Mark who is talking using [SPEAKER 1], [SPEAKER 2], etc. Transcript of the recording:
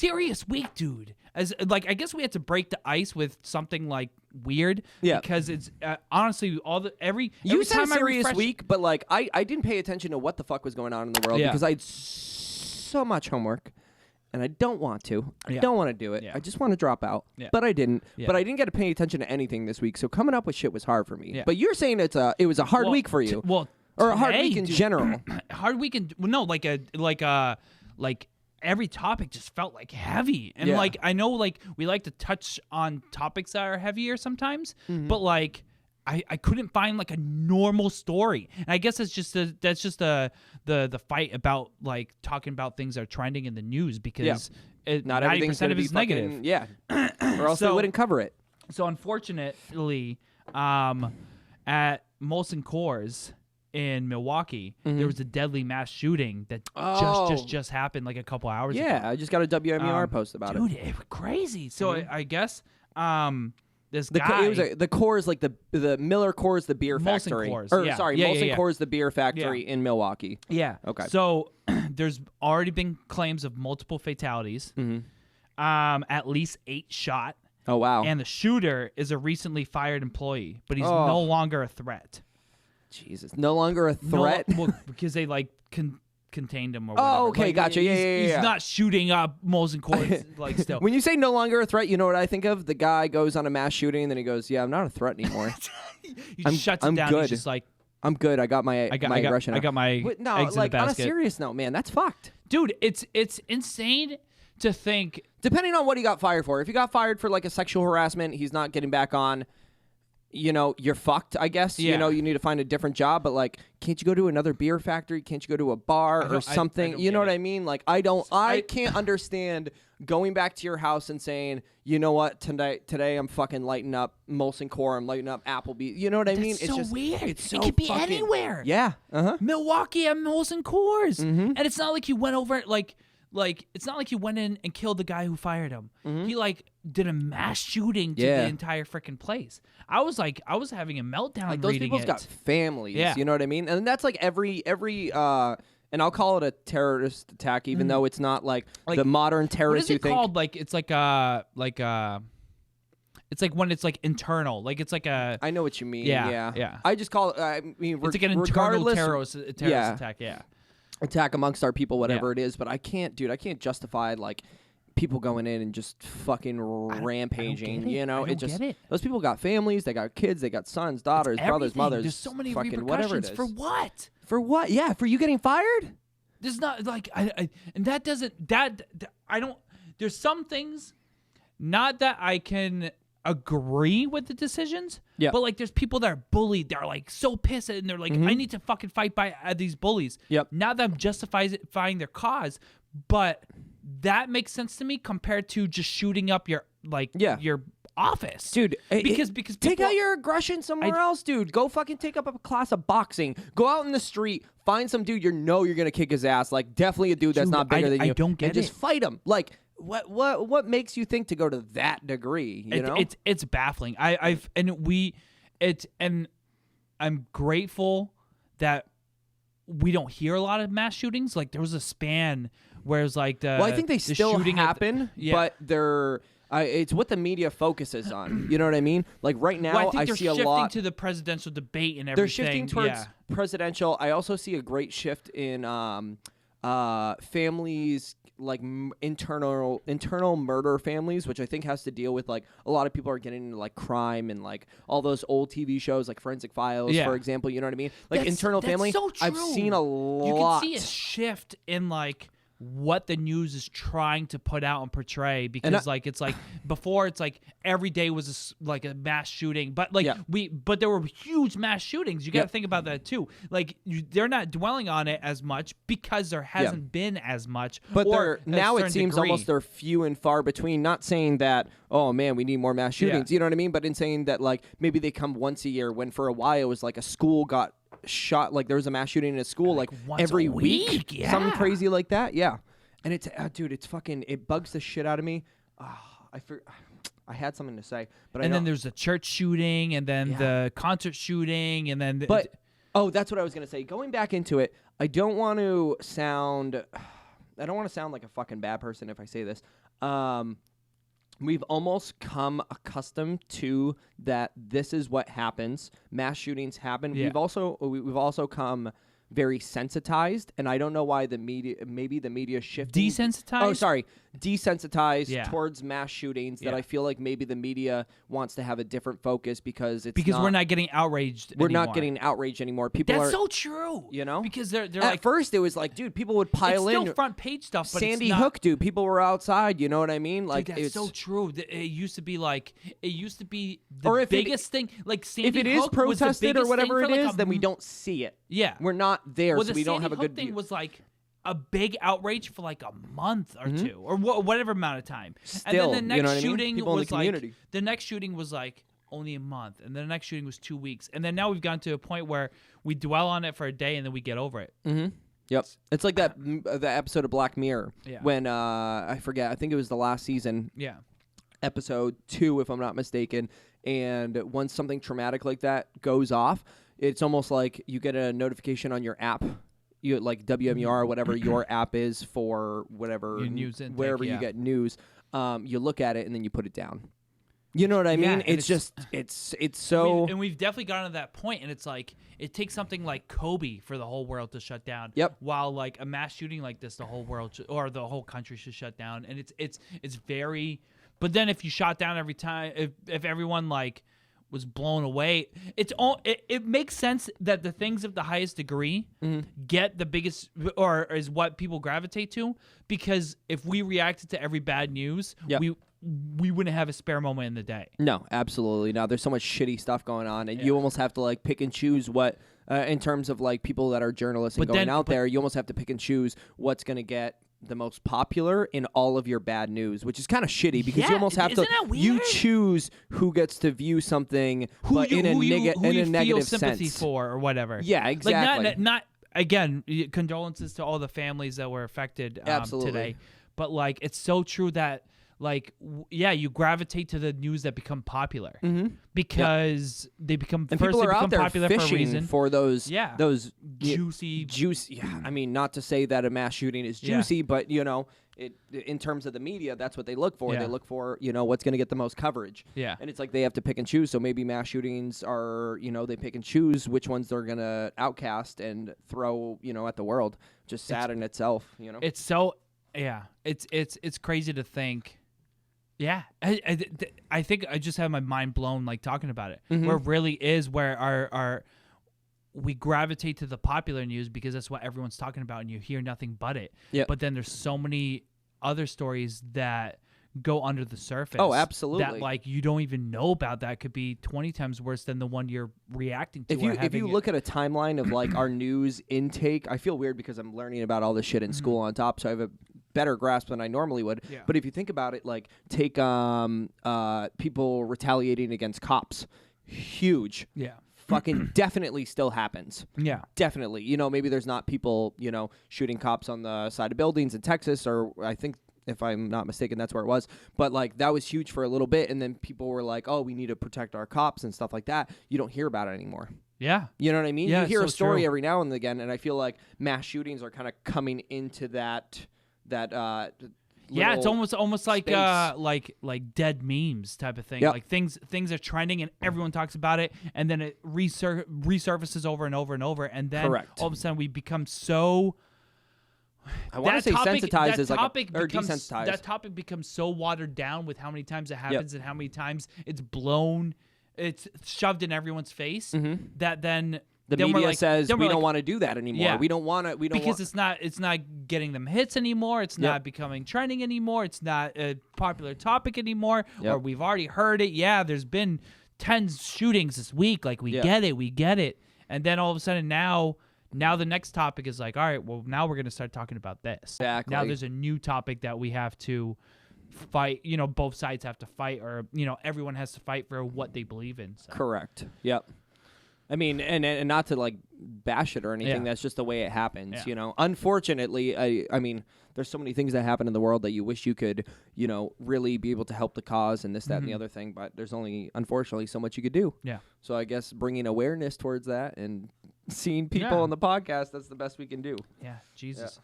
[SPEAKER 1] serious week, dude. As like, I guess we had to break the ice with something like weird.
[SPEAKER 2] Yeah.
[SPEAKER 1] Because it's honestly every
[SPEAKER 2] You said
[SPEAKER 1] time
[SPEAKER 2] serious week, but like I didn't pay attention to what the fuck was going on in the world because I had so much homework. And I don't want to. I don't want to do it. I just want to drop out. But I didn't. But I didn't get to pay attention to anything this week. So coming up with shit was hard for me. But you're saying it was a hard week for you. Or a hard week in general.
[SPEAKER 1] Hard week in like every topic just felt like heavy. And like I know like we like to touch on topics that are heavier sometimes, but like I couldn't find like a normal story. And I guess that's just the fight about like talking about things that are trending in the news because
[SPEAKER 2] not everything's
[SPEAKER 1] 90% of it is negative.
[SPEAKER 2] Yeah. Or else they wouldn't cover it.
[SPEAKER 1] So unfortunately, at Molson Coors in Milwaukee, there was a deadly mass shooting that just happened like a couple hours ago.
[SPEAKER 2] Yeah, I just got a WMER post about
[SPEAKER 1] it. Dude, it was crazy. So I guess this guy...
[SPEAKER 2] It was the Coors, like the Miller Coors, the beer factory.
[SPEAKER 1] Coors,
[SPEAKER 2] Molson Coors, the beer factory in Milwaukee.
[SPEAKER 1] Yeah.
[SPEAKER 2] Okay.
[SPEAKER 1] So there's already been claims of multiple fatalities, at least 8 shot.
[SPEAKER 2] Oh, wow.
[SPEAKER 1] And the shooter is a recently fired employee, but he's no longer a threat.
[SPEAKER 2] Jesus. No longer a threat?
[SPEAKER 1] Because they like contained him or whatever.
[SPEAKER 2] Oh, okay,
[SPEAKER 1] like,
[SPEAKER 2] gotcha.
[SPEAKER 1] He's not shooting up Molson Coors like still.
[SPEAKER 2] When you say no longer a threat, you know what I think of? The guy goes on a mass shooting and then he goes, "Yeah, I'm not a threat anymore."
[SPEAKER 1] He shuts it down.
[SPEAKER 2] Good.
[SPEAKER 1] He's just like,
[SPEAKER 2] "I'm good. I got my aggression.
[SPEAKER 1] I got my eggs in the basket."
[SPEAKER 2] On a serious note, man, that's fucked.
[SPEAKER 1] Dude, it's insane to think.
[SPEAKER 2] Depending on what he got fired for. If he got fired for like a sexual harassment, he's not getting back on. You know, you're fucked, I guess.
[SPEAKER 1] Yeah.
[SPEAKER 2] You know, you need to find a different job. But, like, can't you go to another beer factory? Can't you go to a bar or something? You know what I mean? Like, I can't understand going back to your house and saying, you know what, today I'm fucking lighting up Molson Coors. I'm lighting up Applebee's. You know what I mean?
[SPEAKER 1] It's so weird.
[SPEAKER 2] It's so
[SPEAKER 1] it could be anywhere.
[SPEAKER 2] Yeah.
[SPEAKER 1] Milwaukee and Molson Coors. And it's not like you went over, like it's not like you went in and killed the guy who fired him. He like did a mass shooting to the entire freaking place. I was having a meltdown.
[SPEAKER 2] Like those
[SPEAKER 1] reading
[SPEAKER 2] people's
[SPEAKER 1] it.
[SPEAKER 2] got families.
[SPEAKER 1] Yeah.
[SPEAKER 2] You know what I mean? And that's like every and I'll call it a terrorist attack, even though it's not like the modern terrorist.
[SPEAKER 1] What is it called? Like it's like it's like when it's like internal. Like it's like a.
[SPEAKER 2] I know what you mean.
[SPEAKER 1] Yeah.
[SPEAKER 2] I just call it. I mean,
[SPEAKER 1] it's like an internal terrorist attack. Yeah.
[SPEAKER 2] Attack amongst our people, whatever it is, but I can't justify like people going in and just fucking rampaging. You know, those people got families, they got kids, they got sons, daughters, brothers, mothers.
[SPEAKER 1] There's so many
[SPEAKER 2] fucking
[SPEAKER 1] repercussions
[SPEAKER 2] whatever it is.
[SPEAKER 1] for what?
[SPEAKER 2] For what? Yeah, for you getting fired.
[SPEAKER 1] There's not like and that doesn't I don't. There's some things, not that I can agree with the decisions, but like there's people that are bullied, they're like so pissed and they're like, I need to fucking fight by these bullies. Now that I'm justifying their cause, but that makes sense to me compared to just shooting up your your office,
[SPEAKER 2] dude.
[SPEAKER 1] Because
[SPEAKER 2] take out your aggression somewhere else, dude. Go fucking take up a class of boxing. Go out in the street, find some dude you're gonna kick his ass. Like definitely a dude that's not bigger than you.
[SPEAKER 1] I don't get
[SPEAKER 2] and just fight him. Like. What makes you think to go to that degree? You know,
[SPEAKER 1] it's baffling. I'm grateful that we don't hear a lot of mass shootings. Like there was a span where it's like
[SPEAKER 2] I think they still happen, but they're. It's what the media focuses on. You know what I mean? Like right now,
[SPEAKER 1] I see a lot. They're shifting to the presidential debate and everything.
[SPEAKER 2] They're shifting towards presidential. I also see a great shift in families. Like internal murder families, which I think has to deal with like a lot of people are getting into like crime and like all those old TV shows like Forensic Files, for example. You know what I mean? Like internal family.
[SPEAKER 1] So true.
[SPEAKER 2] I've seen a lot.
[SPEAKER 1] You can see a shift in like what the news is trying to put out and portray because like it's like before it's like every day was like a mass shooting, but like but there were huge mass shootings. You got to think about that too. Like they're not dwelling on it as much because there hasn't been as much.
[SPEAKER 2] But now it seems almost they're few and far between. Not saying that oh man we need more mass shootings. You know what I mean? But in saying that like maybe they come once a year when for a while it was like a school got shot, like there was a mass shooting in a school like every week, something crazy like that. And it's dude, it's fucking, it bugs the shit out of me. I had something to say, but
[SPEAKER 1] then there's the church shooting, and then the concert shooting, and then
[SPEAKER 2] that's what I was gonna say. Going back into it, I don't want to sound I don't want to sound like a fucking bad person if I say this. We've almost come accustomed to that. This is what happens. Mass shootings happen. Yeah. We've also come very sensitized, and I don't know why the media shifting.
[SPEAKER 1] Desensitized?
[SPEAKER 2] Oh, sorry. Desensitized towards mass shootings that I feel like maybe the media wants to have a different focus because
[SPEAKER 1] we're not getting outraged
[SPEAKER 2] We're
[SPEAKER 1] anymore.
[SPEAKER 2] not getting outraged anymore.
[SPEAKER 1] That's so true.
[SPEAKER 2] You know?
[SPEAKER 1] Because they're
[SPEAKER 2] At
[SPEAKER 1] like...
[SPEAKER 2] first, it was like, dude, people would pile in.
[SPEAKER 1] It's still front page stuff, but
[SPEAKER 2] Sandy
[SPEAKER 1] it's not...
[SPEAKER 2] Hook, dude. People were outside. You know what I mean? Like,
[SPEAKER 1] dude, that's so true. It used to be the
[SPEAKER 2] or if
[SPEAKER 1] biggest thing. Like Sandy Hook
[SPEAKER 2] if it is protested or whatever it is, then we don't see it.
[SPEAKER 1] Yeah.
[SPEAKER 2] We're not there, so we don't have a good
[SPEAKER 1] thing
[SPEAKER 2] view.
[SPEAKER 1] Was like a big outrage for like a month or two, or whatever amount of time.
[SPEAKER 2] Still,
[SPEAKER 1] and then the next shooting
[SPEAKER 2] was
[SPEAKER 1] like the next shooting was like only a month, and then the next shooting was 2 weeks, and then now we've gotten to a point where we dwell on it for a day and then we get over it.
[SPEAKER 2] Mm-hmm. Yep, it's like that episode of Black Mirror when I forget. I think it was the last season.
[SPEAKER 1] Yeah,
[SPEAKER 2] episode 2, if I'm not mistaken. And once something traumatic like that goes off, it's almost like you get a notification on your app. You like WMUR or whatever your app is for whatever
[SPEAKER 1] news intake,
[SPEAKER 2] wherever you get news. You look at it and then you put it down. You know what I mean? It's just it's so.
[SPEAKER 1] And we've definitely gotten to that point, and it's like it takes something like Kobe for the whole world to shut down.
[SPEAKER 2] Yep.
[SPEAKER 1] While like a mass shooting like this, the whole world or the whole country should shut down, and it's very. But then if you shot down every time, if everyone like was blown away, it makes sense that the things of the highest degree get the biggest or is what people gravitate to, because if we reacted to every bad news, we wouldn't have a spare moment in the day.
[SPEAKER 2] No, absolutely not. There's so much shitty stuff going on, and you almost have to like pick and choose what, in terms of like people that are journalists and going out there, you almost have to pick and choose what's going to get the most popular in all of your bad news, which is kind of shitty because you almost have to you choose who gets to view something in a negative
[SPEAKER 1] sympathy
[SPEAKER 2] sense
[SPEAKER 1] for or whatever.
[SPEAKER 2] Yeah, exactly.
[SPEAKER 1] Like not again, condolences to all the families that were affected today. But like it's so true that like you gravitate to the news that become popular because they become
[SPEAKER 2] people are out there
[SPEAKER 1] popular
[SPEAKER 2] fishing
[SPEAKER 1] for a reason.
[SPEAKER 2] For those
[SPEAKER 1] juicy.
[SPEAKER 2] Yeah, I mean, not to say that a mass shooting is juicy, but you know, in terms of the media, that's what they look for. They look for what's going to get the most coverage.
[SPEAKER 1] Yeah,
[SPEAKER 2] and it's like they have to pick and choose. So maybe mass shootings are they pick and choose which ones they're going to outcast and throw at the world. Just sad in itself.
[SPEAKER 1] It's so it's crazy to think. Yeah, I think I just have my mind blown like talking about it. Where it really is where our we gravitate to the popular news because that's what everyone's talking about, and you hear nothing but it.
[SPEAKER 2] Yep.
[SPEAKER 1] But then there's so many other stories that go under the surface.
[SPEAKER 2] Oh, absolutely.
[SPEAKER 1] That like you don't even know about that could be 20 times worse than the one you're reacting to.
[SPEAKER 2] If you look at a timeline of like our news intake, I feel weird because I'm learning about all this shit in school on top, so I have a better grasp than I normally would.
[SPEAKER 1] Yeah.
[SPEAKER 2] But if you think about it, like take people retaliating against cops, huge.
[SPEAKER 1] Yeah.
[SPEAKER 2] Fucking definitely still happens.
[SPEAKER 1] Yeah.
[SPEAKER 2] Definitely. Maybe there's not people, shooting cops on the side of buildings in Texas, or I think if I'm not mistaken, that's where it was. But like that was huge for a little bit, and then people were like, "Oh, we need to protect our cops and stuff like that." You don't hear about it anymore.
[SPEAKER 1] Yeah.
[SPEAKER 2] You know what I mean?
[SPEAKER 1] Yeah,
[SPEAKER 2] you hear a story
[SPEAKER 1] true.
[SPEAKER 2] every now and again, and I feel like mass shootings are kind of coming into that
[SPEAKER 1] it's almost like
[SPEAKER 2] space.
[SPEAKER 1] like dead memes type of thing.
[SPEAKER 2] Yep.
[SPEAKER 1] Like things are trending and everyone talks about it, and then it resurfaces over and over and over, and then all of a sudden we become so.
[SPEAKER 2] I want to say sensitized is like or desensitized.
[SPEAKER 1] That topic becomes so watered down with how many times it happens and how many times it's blown, it's shoved in everyone's face that then.
[SPEAKER 2] The media says we don't want to do that anymore.
[SPEAKER 1] Yeah.
[SPEAKER 2] We don't want to.
[SPEAKER 1] Because it's not getting them hits anymore. It's not becoming trending anymore. It's not a popular topic anymore. Or we've already heard it. Yeah, there's been 10 shootings this week. Like we get it. And then all of a sudden now the next topic is like, all right, well now we're gonna start talking about this.
[SPEAKER 2] Exactly.
[SPEAKER 1] Now there's a new topic that we have to fight. Both sides have to fight, or everyone has to fight for what they believe in. So.
[SPEAKER 2] Correct. Yep. I mean, and not to like bash it or anything. That's just the way it happens.
[SPEAKER 1] Yeah.
[SPEAKER 2] Unfortunately, I mean, there's so many things that happen in the world that you wish you could, really be able to help the cause and this, that, and the other thing. But there's only, unfortunately, so much you could do.
[SPEAKER 1] Yeah.
[SPEAKER 2] So I guess bringing awareness towards that and seeing people on the podcast, that's the best we can do.
[SPEAKER 1] Yeah. Jesus.
[SPEAKER 2] Yeah.